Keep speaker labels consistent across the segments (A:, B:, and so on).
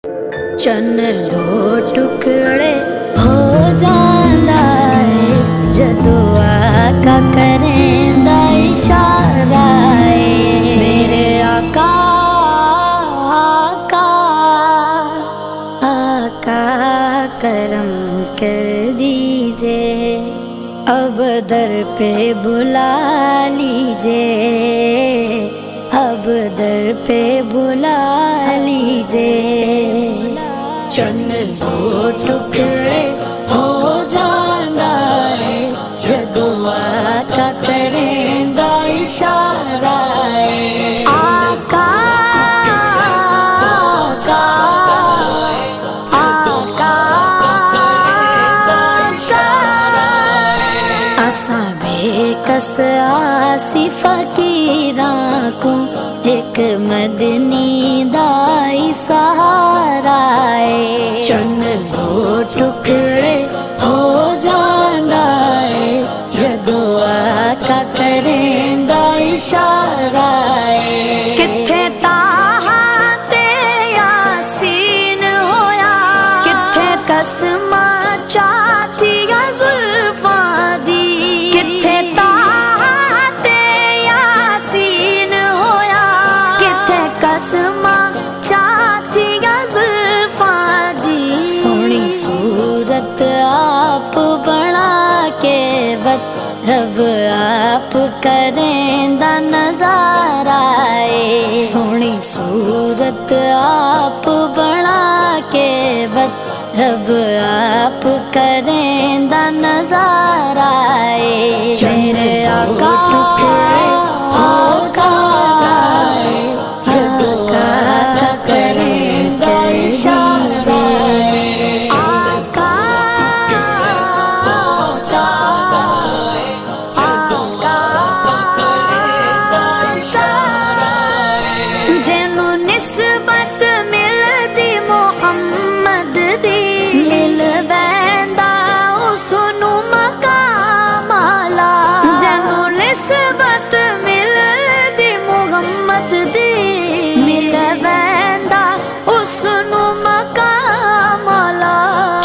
A: चन्न दो टुकड़े हो जांदा है जदों आका करेंदा इशारा है। मेरे आका आका आका करम कर दीजिए, अब दर पे बुला लीजिए, अब दर पे बुला लीजिए। चन्न दो टुकड़े हो जांदा है जदों आका करेंदा इशारा है। आका आका आका असां बेकस आसी फकीरां को एक मदनी दा सहारा है। चन्न दो टुकड़े हो जांदा है जदों आका करेंदा इशारा है। किथे ताहा ते यासीन होया, किथे कसमा चातिया जुल्फां दी, किथे ताहा ते यासीन होया, किथे कसमा सूरत आप बना के बत रब आप करेंदा नजारा है। सोनी सूरत आप बना के बत रब आप करेंदा नजारा है। मेरे आका आका आका करेंदा इशारा है।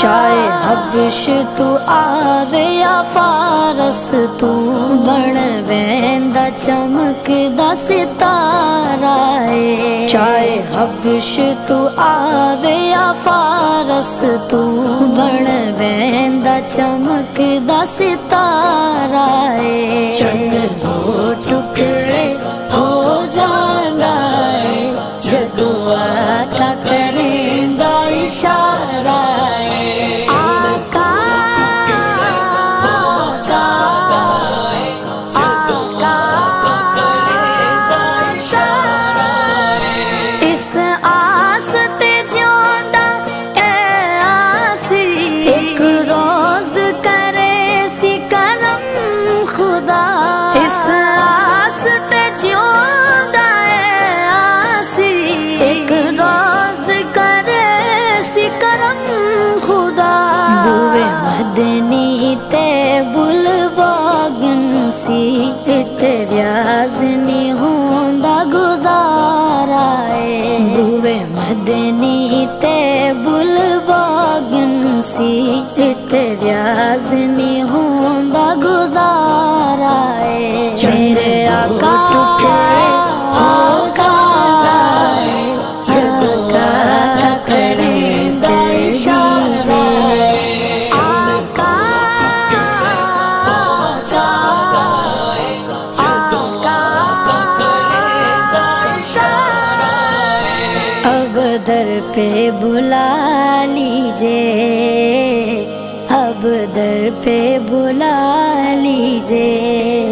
A: चाहे हबश तू आवे या फारस तू बन वेंदा चमकदा सितारा है। चाहे हबश तू आवे या फारस तू बन वेंदा चमकदा सितारा है। चन्न दो टुकड़े हो जांदा है जदों आका करेंदा इशारा है। मदनी ते बुलबागन सी इतराज नहीं होंदा गुजारा है। बुवे मदनी ते बुलबागन सी इतराज नहीं होंदा गुजारा है। मेरे आका आका आका करेंदा इशारा है। दर पे बुला लीजिए, अब दर पे बुला लीजिए।